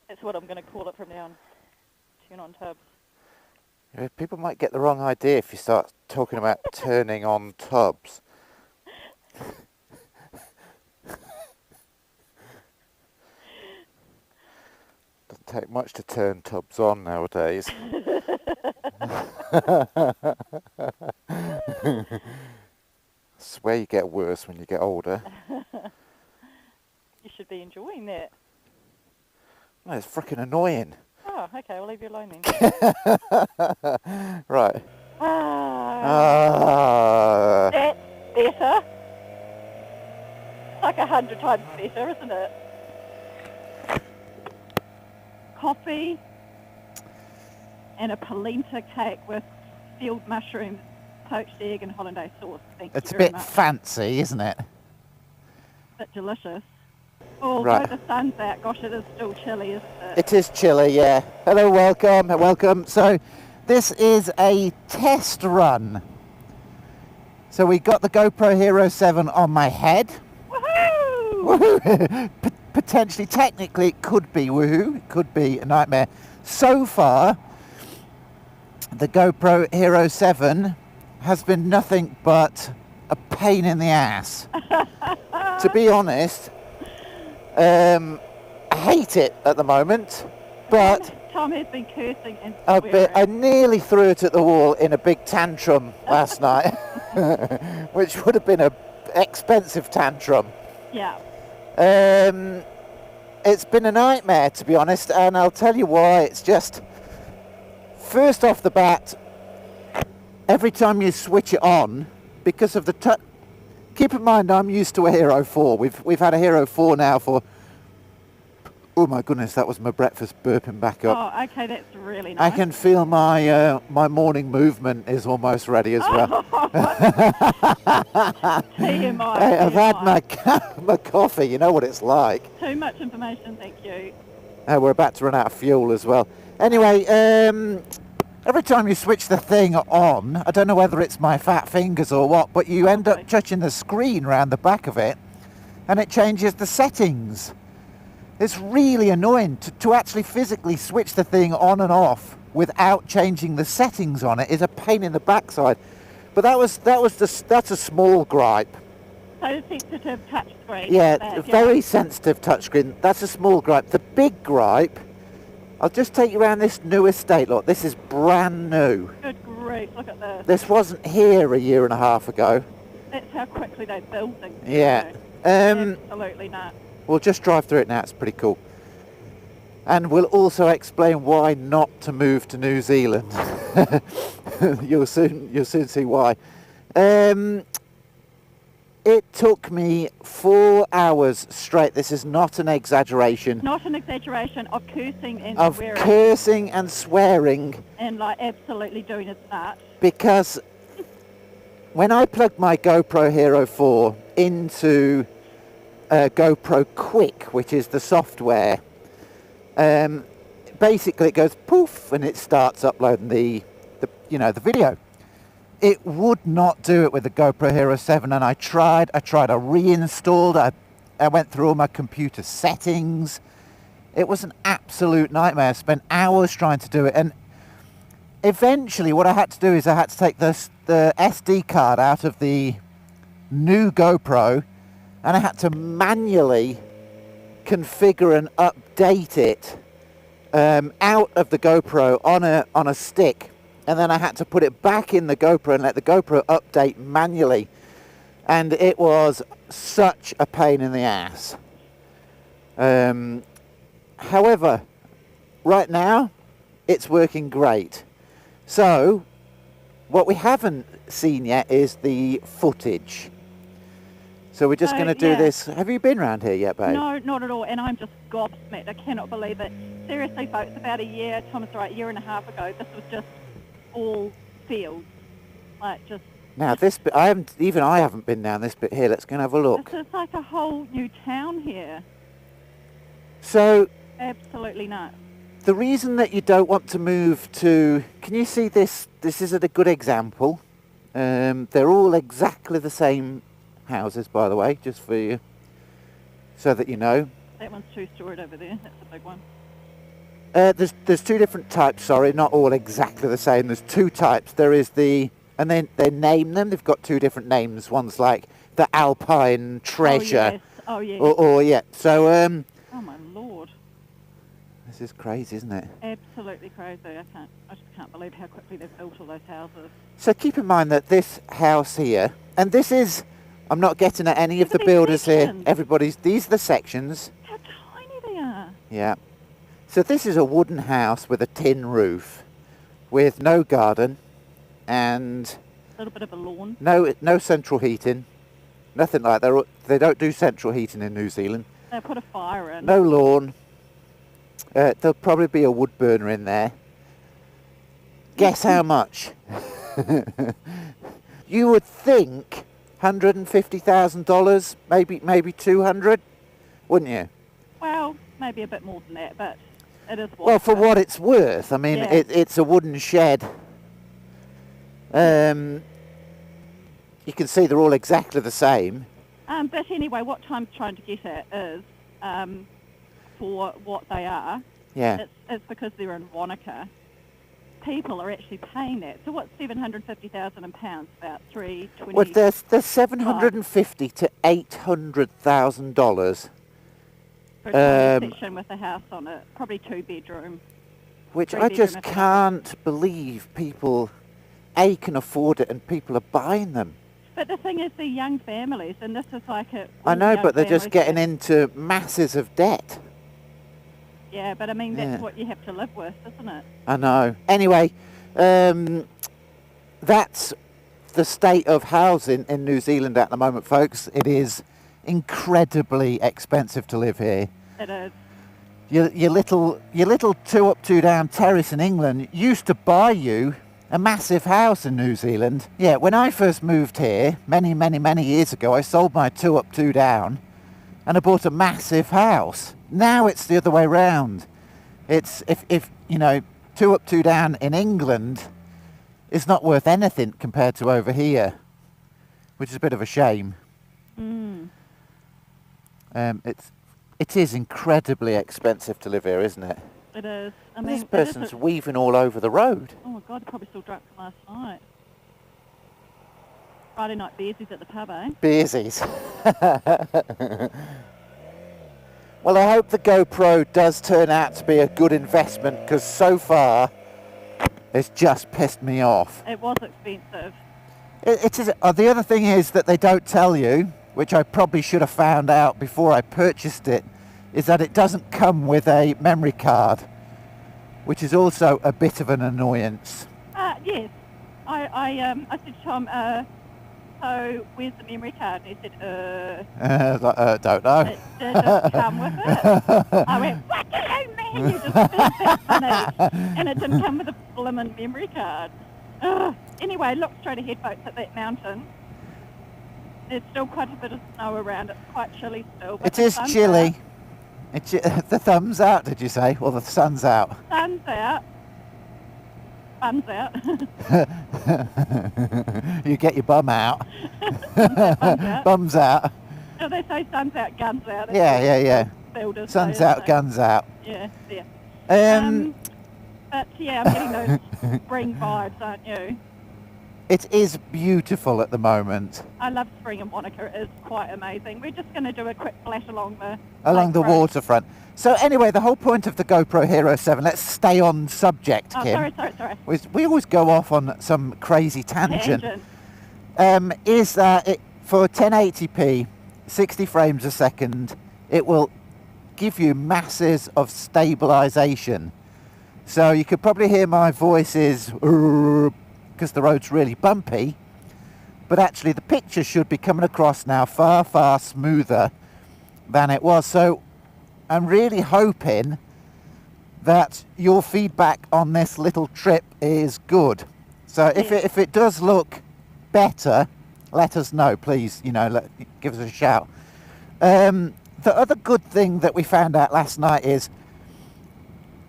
That's what I'm going to call it from now on. Turn on tubs. Yeah, people might get the wrong idea if you start talking about turning on tubs. Doesn't take much to turn tubs on nowadays. I swear you get worse when you get older. You should be enjoying that. No, it's frickin' annoying. Oh, okay, I'll leave you alone then. Right. That's better. It's like 100 times better, isn't it? Coffee and a polenta cake with field mushrooms, poached egg and hollandaise sauce. Thank It's you a very bit much. fancy, isn't it? Bit delicious. Although Right. the sun's out, gosh, it is still chilly, isn't it? It is chilly, yeah. Hello, welcome. So, this is a test run. So we got the GoPro Hero 7 on my head. Woohoo! Woohoo! Potentially, technically, it could be woohoo. It could be a nightmare. So far, the GoPro Hero 7 has been nothing but a pain in the ass. To be honest, I hate it at the moment, but Tom has been cursing and I swearing. nearly threw it at the wall in a big tantrum last night, which would have been an expensive tantrum. Yeah. It's been a nightmare, to be honest, and I'll tell you why. It's just, first off the bat, every time you switch it on, because of the keep in mind I'm used to a Hero 4. We've had a Hero 4 now for, oh my goodness, that was my breakfast burping back up. Oh, okay, that's really I nice. can feel my my morning movement is almost ready as well. TMI. Hey, I've had TMI. my coffee, you know what it's like. Too much information, thank you. We're about to run out of fuel as well. Anyway, every time you switch the thing on, I don't know whether it's my fat fingers or what, but you end up touching the screen around the back of it and it changes the settings. It's really annoying to actually physically switch the thing on and off without changing the settings on it is a pain in the backside. But that's a small gripe. So sensitive touch screen. Yeah, very sensitive touchscreen. That's a small gripe. The big gripe, I'll just take you around this new estate. Look, this is brand new. Good grief, look at this. This wasn't here a year and a half ago. That's how quickly they build things. Yeah. Absolutely not. We'll just drive through it now. It's pretty cool. And we'll also explain why not to move to New Zealand. You'll soon see why. It took me 4 hours straight. This is not an exaggeration. Not an exaggeration of cursing and Of swearing. cursing and swearing. And like absolutely doing its nut. Because when I plugged my GoPro Hero 4 into GoPro Quick, which is the software, basically it goes poof and it starts uploading the video. It would not do it with the GoPro Hero 7, and I tried, I reinstalled, I went through all my computer settings. It was an absolute nightmare. I spent hours trying to do it, and eventually what I had to do is I had to take the SD card out of the new GoPro, and I had to manually configure and update it out of the GoPro on a stick. And then I had to put it back in the GoPro and let the GoPro update manually. And it was such a pain in the ass. However, right now, it's working great. So, what we haven't seen yet is the footage. So we're just going to do this. Have you been around here yet, babe? No, not at all. And I'm just gobsmacked. I cannot believe it. Seriously, folks, about a year, Thomas right, a year and a half ago, this was just all fields, like just. Now this bit, I haven't been down this bit here. Let's go and have a look. It's like a whole new town here. So. Absolutely not. The reason that you don't want to move to, can you see this? This is a good example. They're all exactly the same houses, by the way, just for you, so that you know. That one's two-storied over there. That's a big one. There's two different types, sorry, not all exactly the same. There's two types. There is and then they name them. They've got two different names. One's like the Alpine Treasure. Oh, yes. Or yeah. So, oh, my Lord. this is crazy, isn't it? Absolutely crazy. I just can't believe how quickly they've built all those houses. So keep in mind that this house here, and this is, I'm not getting at any of the Look at these builders sections. here. These are the sections. How tiny they are. Yeah. So this is a wooden house with a tin roof, with no garden, and A little bit of a lawn. no central heating, nothing like that. They don't do central heating in New Zealand. They put a fire in. No lawn. There'll probably be a wood burner in there. Guess how much? You would think $150,000, maybe 200, wouldn't you? Well, maybe a bit more than that, but it is Well, for what it's worth. I mean, Yeah. it's a wooden shed. You can see they're all exactly the same. But anyway, what Tom's trying to get at is, for what they are, Yeah. it's because they're in Wanaka. People are actually paying that. So what's £750,000 in pounds? About $320. Well, there's $750 to $800,000, For a tiny section with a house on it, probably 2-bedroom. which Three I bedroom just if it's can't believe people can afford it and people are buying them. But the thing is, they're young families, and this is like a. I know, young but they're just families getting into masses of debt. Yeah, but I mean, that's Yeah. what you have to live with, isn't it? I know. Anyway, that's the state of housing in New Zealand at the moment, folks. It is incredibly expensive to live here. It is. Your little 2 up, 2 down terrace in England used to buy you a massive house in New Zealand. Yeah, when I first moved here, many years ago, I sold my 2 up, 2 down and I bought a massive house. Now it's the other way round. It's, if 2 up, 2 down in England is not worth anything compared to over here, which is a bit of a shame. Mm. It is incredibly expensive to live here, isn't it? It is. I mean, This it person's isn't- weaving all over the road. Oh my God, they're probably still drunk from last night. Friday night beersies at the pub, eh? Beersies. Well, I hope the GoPro does turn out to be a good investment, because so far it's just pissed me off. It was expensive. It is. The other thing is that they don't tell you, which I probably should have found out before I purchased it, is that it doesn't come with a memory card, which is also a bit of an annoyance. Yes. I said to Tom, so where's the memory card? And he said, Don't know. it didn't come with it. I went, what do you mean? You just said that funny. And it didn't come with a blimmin' memory card. Anyway, look straight ahead, folks, at that mountain. There's still quite a bit of snow around. It's quite chilly still. But It is chilly. The thumb's out, did you say? Or the sun's out? Sun's out. Sun's out. You get your bum out. Sun's out. Bum's out. No, they say sun's out, guns out. Yeah. Builders Sun's say, out, so. guns out. Yeah. But yeah, I'm getting those spring vibes, aren't you? It is beautiful at the moment. I love spring in Wanaka. It is quite amazing. We're just going to do a quick flash along the Along the lake road. waterfront. So anyway, the whole point of the GoPro Hero 7, let's stay on subject, Oh, Kim. sorry. We always go off on some crazy tangent. Tangent. Is that for 1080p, 60 frames a second, it will give you masses of stabilization. So you could probably hear my voice is because the road's really bumpy, but actually the picture should be coming across now far smoother than it was. So I'm really hoping that your feedback on this little trip is good. So if it does look better, let us know, please. Give us a shout. The other good thing that we found out last night is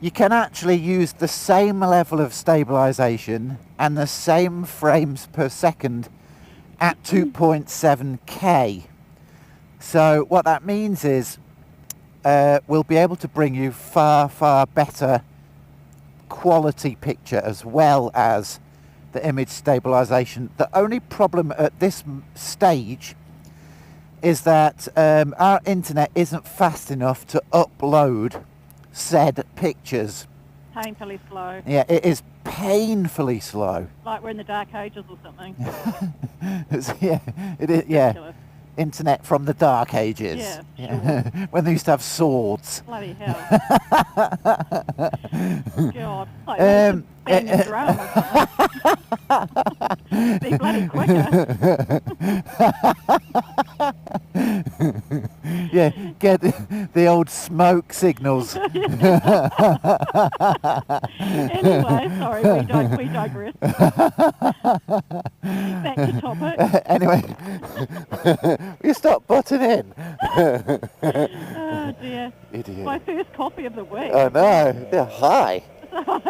you can actually use the same level of stabilization and the same frames per second at 2.7K. So what that means is will be able to bring you far, far better quality picture as well as the image stabilization. The only problem at this stage is that our internet isn't fast enough to upload said pictures. Painfully slow. Yeah, it is painfully slow. Like we're in the Dark Ages or something. Yeah, it is. Yeah, Ridiculous. internet from the Dark Ages. Yeah, sure. When they used to have swords. Bloody hell. God. Like they should bang a drum or something. Be bloody quicker. Yeah, get the old smoke signals. Anyway, sorry, we digress. Back to topic. Anyway, you stop butting in. Oh dear. Idiot. My first coffee of the week. Oh no, they're high. I've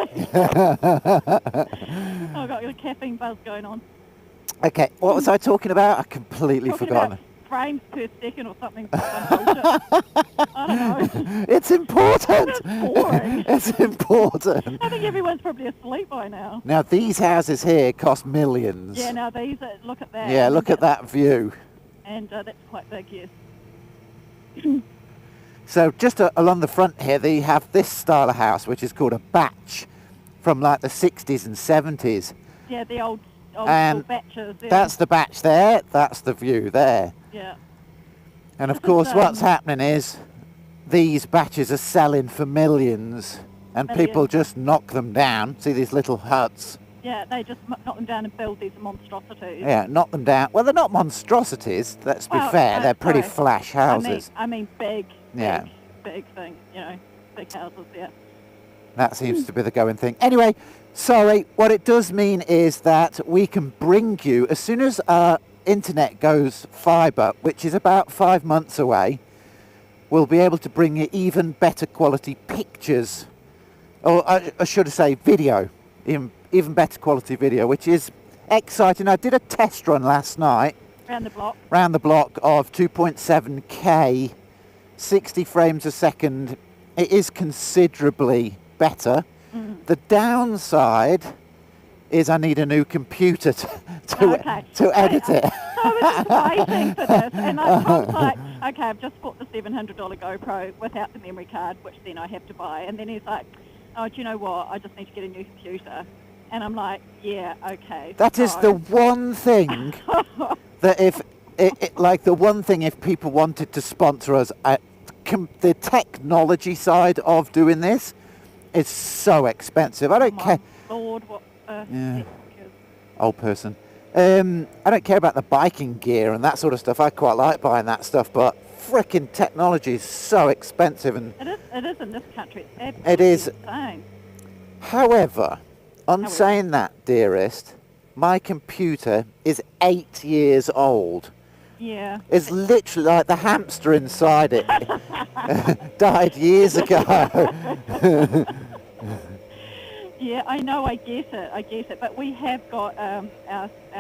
got a caffeine buzz going on. Okay, what was I talking about? I completely Talking forgotten. about frames per second or something. Some bullshit. I don't know. It's important. It's boring. It's important. I think everyone's probably asleep by now. Now these houses here cost millions. Yeah, now these, look at that. Yeah, look at that view. And that's quite big, yes. So just along the front here, they have this style of house, which is called a batch, from like the 60s and 70s. Yeah, the old And school batches. Yeah. That's the batch there. That's the view there. Yeah. And of This is, course, what's happening is these batches are selling for millions, and people Millions. just knock them down. See these little huts? Yeah, they just knock them down and build these monstrosities. Yeah, knock them down. Well, they're not monstrosities. Let's be Well, fair. They're pretty sorry. flash houses. I mean big, Yeah. big thing, you know, big houses, yeah. That seems to be the going thing. Anyway, sorry, what it does mean is that we can bring you, as soon as our internet goes fibre, which is about 5 months away, we'll be able to bring you even better quality pictures, or I should say video, even better quality video, which is exciting. I did a test run last night, Round the block of 2.7K, 60 frames a second. It is considerably better. The downside is I need a new computer to edit it. So I was just waiting for this, and I was like, okay, I've just bought the $700 GoPro without the memory card, which then I have to buy. And then he's like, oh, do you know what? I just need to get a new computer. And I'm like, yeah, okay. That is the one thing that if people wanted to sponsor us, the technology side of doing this is so expensive. I don't care. Lord, what Yeah. Old person. I don't care about the biking gear and that sort of stuff. I quite like buying that stuff, but frickin' technology is so expensive. And it is in this country. It's absolutely it is. insane. However, on saying that, dearest, my computer is 8 years old. Yeah. It's literally like the hamster inside it died years ago. Yeah, I know, I get it. But we have got our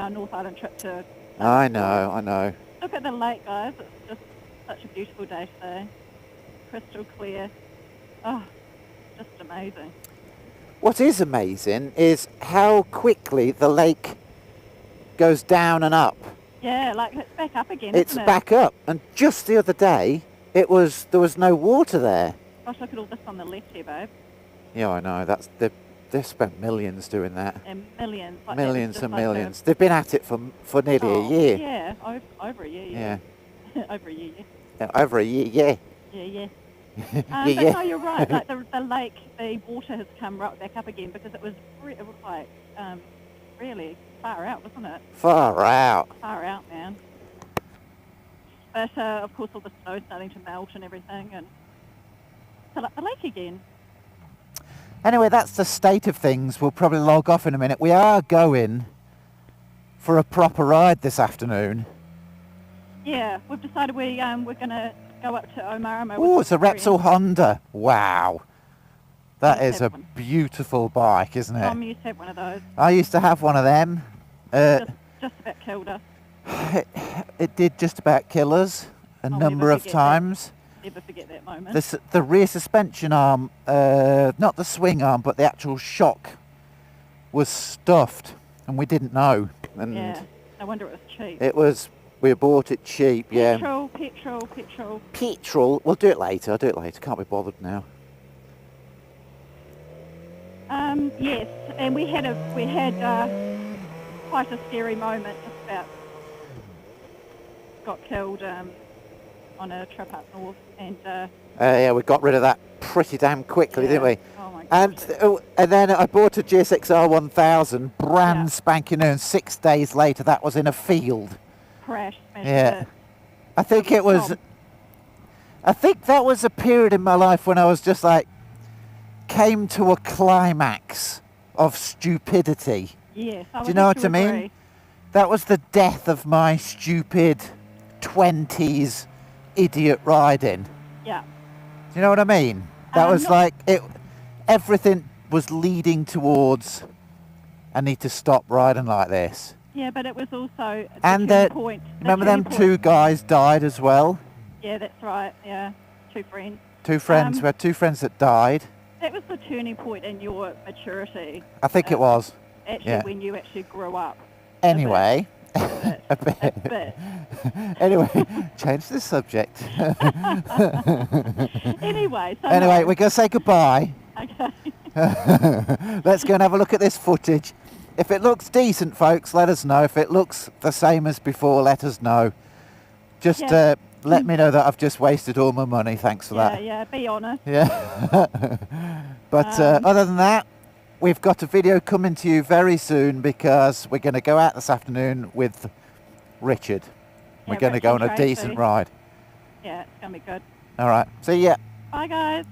North Island trip to... I know. Look at the lake, guys. It's just such a beautiful day today. Crystal clear. Oh, just amazing. What is amazing is how quickly the lake goes down and up. Yeah, like it's back up again, It's isn't it? back up. And just the other day, there was no water there. Gosh, look at all this on the left here, babe. Yeah, I know. They've spent millions doing that. And millions. Like Millions that was and just like millions. They've been at it for nearly a year. Yeah, over a year, yeah. Over a year, yeah. Yeah, over a year, yeah. Yeah. Yeah, But yeah. no, you're right. Like the lake, the water has come right back up again because it was like really far out, wasn't it? Far out. Far out, man. But of course, all the snow's starting to melt and everything, and fill up the lake again. Anyway, that's the state of things. We'll probably log off in a minute. We are going for a proper ride this afternoon. Yeah, we've decided we're going to go up to Omarama. Oh, it's a Repsol Honda. Wow. That is a one. beautiful bike, isn't it? Tom used to have one of those. I used to have one of them. Just about killed us. It did just about kill us a I'll number never of forget times. Never forget that moment. The rear suspension arm, not the swing arm, but the actual shock was stuffed, and we didn't know. And yeah, no wonder it was cheap. it was. We bought it cheap. Petrol. Petrol. We'll do it later. I'll do it later. Can't be bothered now. Yes, and we had quite a scary moment. Just about got killed on a trip up north, and Yeah, we got rid of that pretty damn quickly, didn't we? Oh my gosh. And then I bought a GSX-R 1000, brand Yeah. spanking new, and 6 days later that was in a field. Crash. Smashed Yeah. it. I think it was. I think that was a period in my life when I was just like, came to a climax of stupidity. Yes. Do you know what I mean? That was the death of my stupid 20s idiot riding. Yeah. Do you know what I mean? That was not- like it. Everything was leading towards. I need to stop riding like this. Yeah, but it was also the And turning point. The remember them turning two point. guys died as well. Yeah, that's right. Yeah, 2 friends. Two friends. We had two friends that died. That was the turning point in your maturity. I think it was. Actually, Yeah. when you actually grew up. Anyway. A bit. Anyway, change the subject. Anyway, so Anyway, we're going to say goodbye. okay. Let's go and have a look at this footage. If it looks decent, folks, let us know. If it looks the same as before, let us know. Just Yeah. let me know that I've just wasted all my money. Thanks for that. Yeah, be honest. Yeah. But other than that, we've got a video coming to you very soon because we're going to go out this afternoon with Richard. We're Yeah, going to go on Richard a and decent Tracy. ride. Yeah, it's going to be good. All right. See ya. Bye, guys.